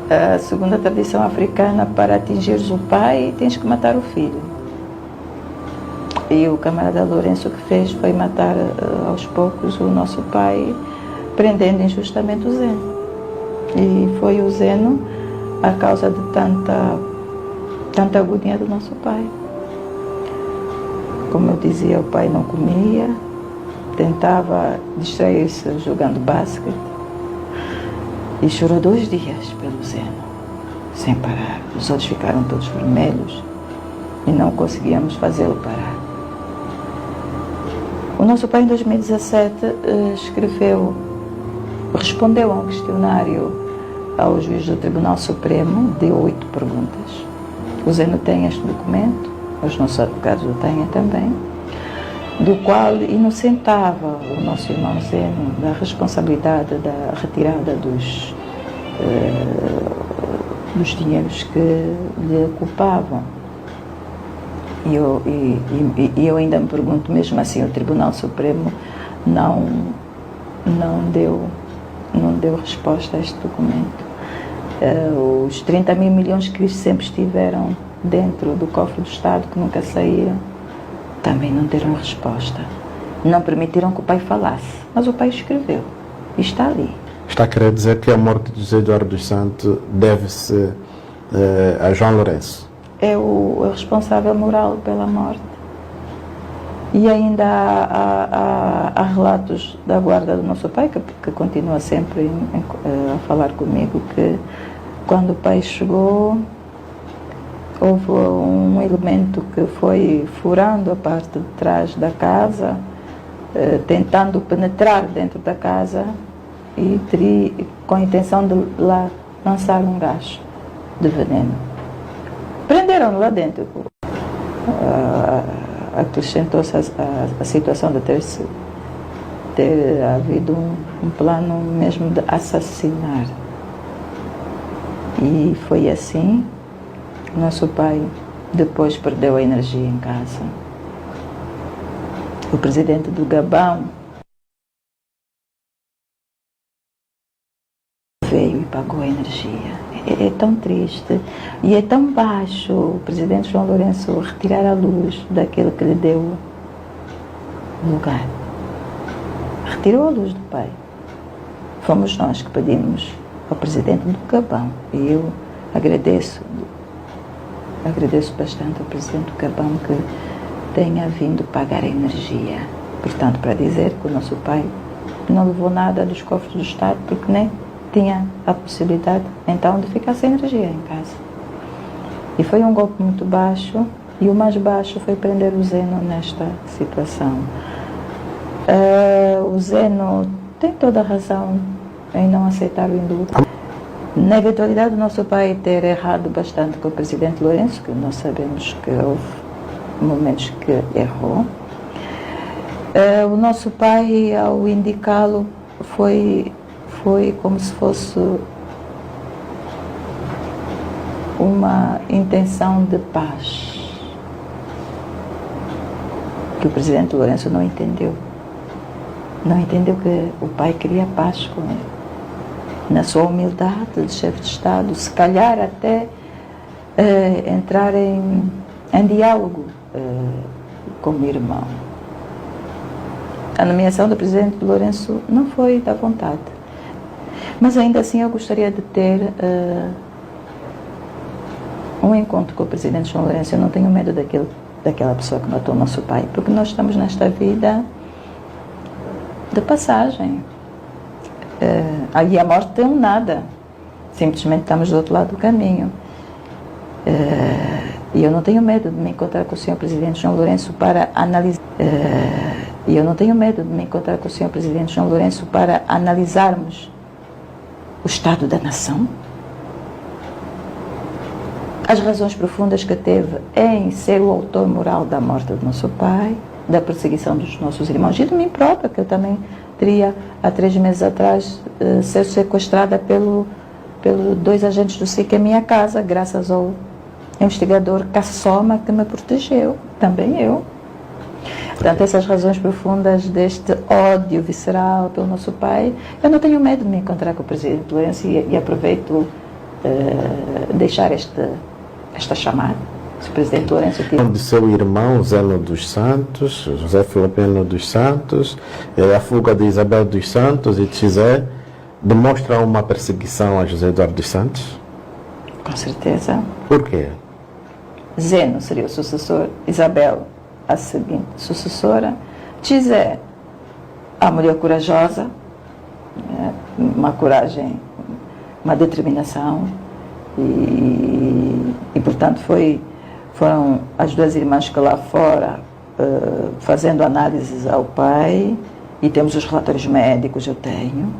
A segunda tradição africana, para atingires o pai, tens que matar o filho. E o camarada Lourenço, o que fez foi matar aos poucos o nosso pai, prendendo injustamente o Zeno. E foi o Zeno a causa de tanta agonia do nosso pai. Como eu dizia, o pai não comia, tentava distrair-se jogando basquete. E chorou 2 dias pelo Zeno, sem parar. Os olhos ficaram todos vermelhos e não conseguíamos fazê-lo parar. O nosso pai, em 2017, respondeu a um questionário ao juiz do Tribunal Supremo de 8 perguntas. O Zeno tem este documento, os nossos advogados o têm também, do qual inocentava o nosso irmão Zeno da responsabilidade da retirada dos dinheiros que lhe ocupavam. E eu ainda me pergunto, mesmo assim, o Tribunal Supremo não deu resposta a este documento. Os 30 mil milhões que sempre estiveram dentro do cofre do Estado, que nunca saíram, também não deram resposta. Não permitiram que o pai falasse, mas o pai escreveu e está ali. Está a querer dizer que a morte de José Eduardo dos Santos deve-se a João Lourenço? É o responsável moral pela morte. E ainda há relatos da guarda do nosso pai, que continua sempre a falar comigo, que quando o pai chegou, houve um elemento que foi furando a parte de trás da casa, tentando penetrar dentro da casa e com a intenção de lá lançar um gás de veneno. Prenderam-no lá dentro. Acrescentou-se a situação de ter havido um plano mesmo de assassinar. E foi assim. Nosso pai depois perdeu a energia em casa. O presidente do Gabão veio e pagou a energia. É tão triste e é tão baixo o presidente João Lourenço retirar a luz daquele que lhe deu lugar. Retirou a luz do pai. Fomos nós que pedimos ao presidente do Gabão, e eu agradeço bastante ao presidente do Gabão que tenha vindo pagar a energia. Portanto, para dizer que o nosso pai não levou nada dos cofres do Estado, porque nem tinha a possibilidade, então, de ficar sem energia em casa. E foi um golpe muito baixo, e o mais baixo foi prender o Zeno nesta situação. O Zeno tem toda a razão em não aceitar o indulto. Na eventualidade do nosso pai ter errado bastante com o presidente Lourenço, que nós sabemos que houve momentos que errou, o nosso pai, ao indicá-lo, foi como se fosse uma intenção de paz, que o presidente Lourenço não entendeu. Não entendeu que o pai queria paz com ele. Na sua humildade de chefe de Estado, se calhar até entrar em diálogo com o irmão. A nomeação do presidente Lourenço não foi da vontade. Mas ainda assim eu gostaria de ter um encontro com o presidente João Lourenço. Eu não tenho medo daquela pessoa que matou o nosso pai, porque nós estamos nesta vida de passagem. Aí a morte tem um nada. Simplesmente estamos do outro lado do caminho. E eu não tenho medo de me encontrar com o senhor presidente João Lourenço para analisar. E eu não tenho medo de me encontrar com o senhor presidente João Lourenço para analisarmos o estado da nação, as razões profundas que teve em ser o autor moral da morte do nosso pai, da perseguição dos nossos irmãos e de mim própria, que eu também teria, há 3 meses atrás, ser sequestrada pelo 2 agentes do SIC em minha casa, graças ao investigador Caçoma, que me protegeu, também eu. Portanto, essas razões profundas deste ódio visceral pelo nosso pai, eu não tenho medo de me encontrar com o presidente Lourenço e aproveito deixar esta chamada. Se o presidente Lourenço tiver... De seu irmão Zeno dos Santos, José Filomeno dos Santos, a fuga de Isabel dos Santos e de José demonstra uma perseguição a José Eduardo dos Santos? Com certeza. Por quê? Zeno seria o sucessor, Isabel a seguinte sucessora, José a mulher corajosa, uma coragem, uma determinação e portanto foram as duas irmãs que lá fora fazendo análises ao pai, e temos os relatórios médicos, eu tenho,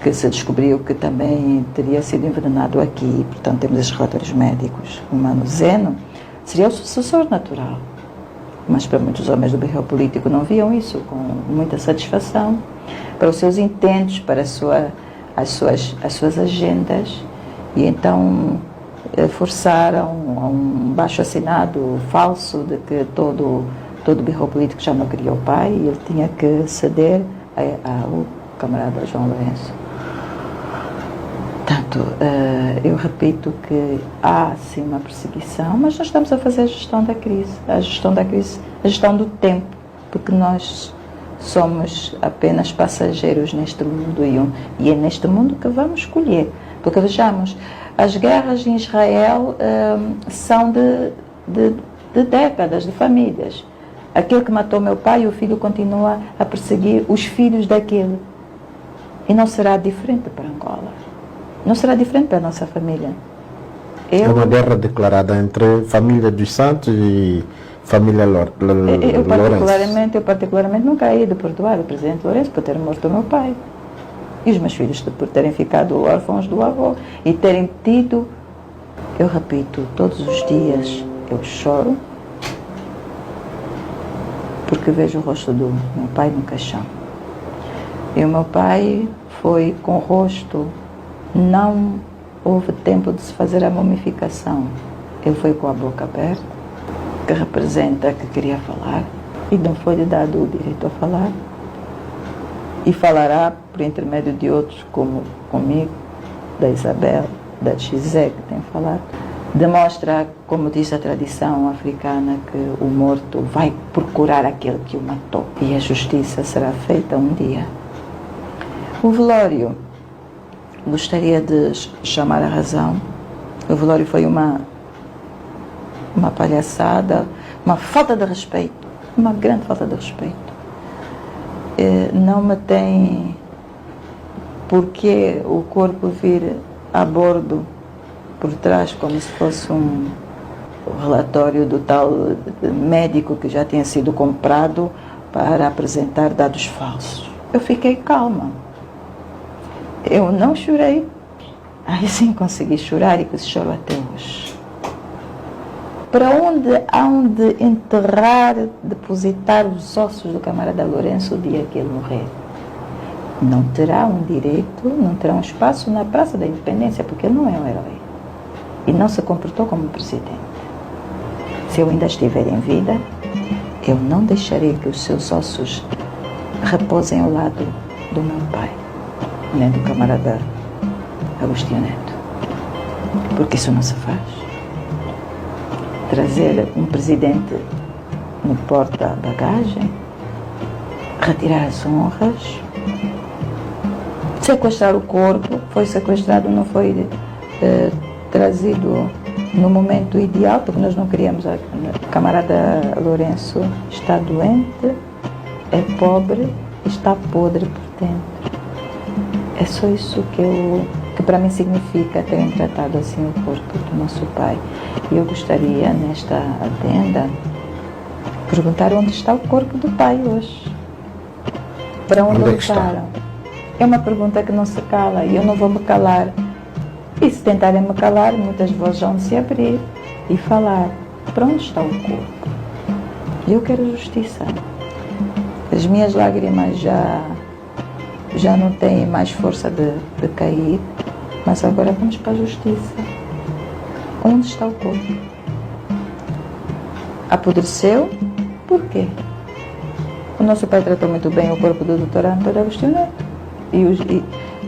que se descobriu que também teria sido envenenado aqui, portanto temos esses relatórios médicos. O Mano Zeno seria o sucessor natural, mas para muitos homens do berreiro político não viam isso com muita satisfação, para os seus intentos, para as suas agendas, e então forçaram a um baixo-assinado falso de que todo berreiro político já não queria o pai e ele tinha que ceder ao camarada João Lourenço. Portanto, eu repito que há sim uma perseguição, mas nós estamos a fazer a gestão da crise, a gestão do tempo, porque nós somos apenas passageiros neste mundo e é neste mundo que vamos escolher. Porque vejamos, as guerras em Israel são de décadas, de famílias. Aquele que matou meu pai, o filho continua a perseguir os filhos daquele. E não será diferente para Angola. Não será diferente para a nossa família. É uma guerra declarada entre família dos Santos e família Lourenço. Eu particularmente nunca ia de perdoar o presidente Lourenço por ter morto o meu pai. E os meus filhos por terem ficado órfãos do avô e terem tido, eu repito, todos os dias eu choro porque vejo o rosto do meu pai no caixão. E o meu pai foi com o rosto, não houve tempo de se fazer a mumificação. Ele foi com a boca aberta, que representa que queria falar, e não foi-lhe dado o direito a falar. E falará por intermédio de outros, como comigo, da Isabel, da José, que tem falado. Demonstra, como diz a tradição africana, que o morto vai procurar aquele que o matou. E a justiça será feita um dia. O velório, gostaria de chamar a razão. O velório foi uma palhaçada, uma falta de respeito, uma grande falta de respeito. Não me tem porque o corpo vir a bordo por trás como se fosse um relatório do tal médico que já tinha sido comprado para apresentar dados falsos. Eu fiquei calma. Eu não chorei. Aí sim consegui chorar e que choro até hoje. Para onde hão de enterrar, depositar os ossos do camarada Lourenço o dia que ele morrer? Não terá um direito, não terá um espaço na Praça da Independência, porque ele não é um herói. E não se comportou como presidente. Se eu ainda estiver em vida, eu não deixarei que os seus ossos repousem ao lado do meu pai, nem do camarada Agostinho Neto. Porque isso não se faz. Trazer um presidente no porta-bagagem, retirar as honras, sequestrar o corpo, foi sequestrado, não foi trazido no momento ideal, porque nós não queríamos. A camarada Lourenço está doente, é pobre, está podre por dentro. É só isso que para mim significa terem tratado assim o corpo do nosso pai. E eu gostaria, nesta adenda, perguntar onde está o corpo do pai hoje. Para onde levaram? É uma pergunta que não se cala e eu não vou me calar. E se tentarem me calar, muitas vozes vão se abrir e falar. Para onde está o corpo? Eu quero justiça. As minhas lágrimas já não têm mais força de cair, mas agora vamos para a justiça. Onde está o corpo? Apodreceu? Por quê? O nosso pai tratou muito bem o corpo do Dr. Antônio Agostinho Neto.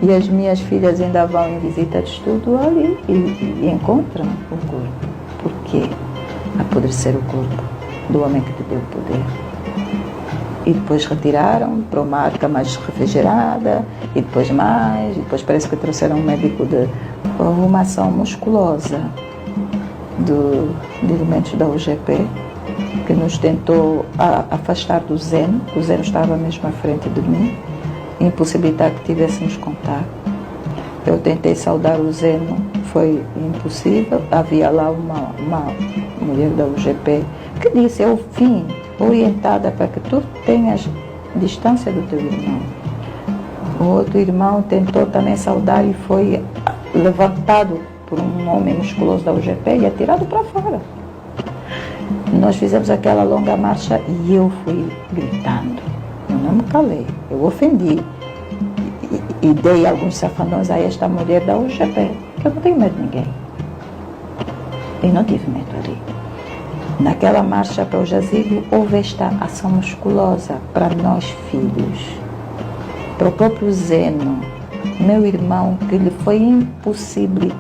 E as minhas filhas ainda vão em visita de estudo ali e encontram o corpo. Por quê? Apodrecer o corpo do homem que te deu o poder. E depois retiraram para uma arca mais refrigerada, e depois mais, e depois parece que trouxeram um médico de arrumação musculosa de elementos da UGP, que nos tentou afastar do Zeno. O Zeno estava mesmo à frente de mim, impossibilitar que tivéssemos contato. Eu tentei saudar o Zeno, foi impossível. Havia lá uma mulher da UGP que disse: é o fim, orientada para que tu tenhas distância do teu irmão. O outro irmão tentou também saudar e foi levantado por um homem musculoso da UGP e atirado para fora. Nós fizemos aquela longa marcha e eu fui gritando. Eu não me calei, eu ofendi e dei alguns safanões a esta mulher da UGP, que eu não tenho medo de ninguém. E não tive medo ali. Naquela marcha para o jazigo houve esta ação musculosa para nós filhos, para o próprio Zeno, meu irmão, que lhe foi impossível,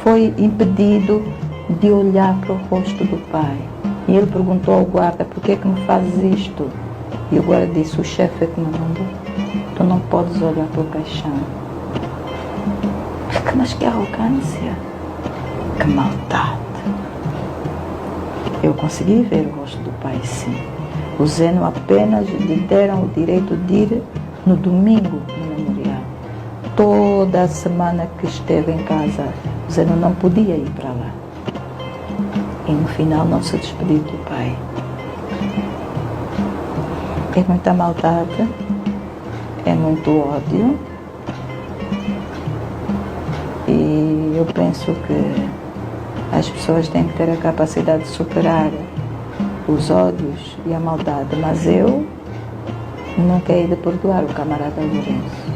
foi impedido de olhar para o rosto do pai. E ele perguntou ao guarda: por que me fazes isto? E o guarda disse: o chefe é que me mandou. Tu não podes olhar para o caixão. Mas que arrogância, que maldade. Eu consegui ver o rosto do pai, sim. O Zeno apenas lhe deram o direito de ir no domingo no memorial. Toda a semana que esteve em casa, o Zeno não podia ir para lá. E no final não se despediu do pai. É muita maldade, é muito ódio. E eu penso que as pessoas têm que ter a capacidade de superar os ódios e a maldade. Mas eu nunca hei de perdoar o camarada Lourenço.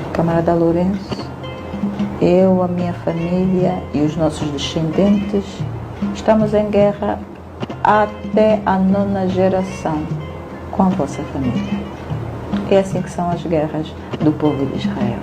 O camarada Lourenço, eu, a minha família e os nossos descendentes estamos em guerra até a 9ª geração com a vossa família. É assim que são as guerras do povo de Israel.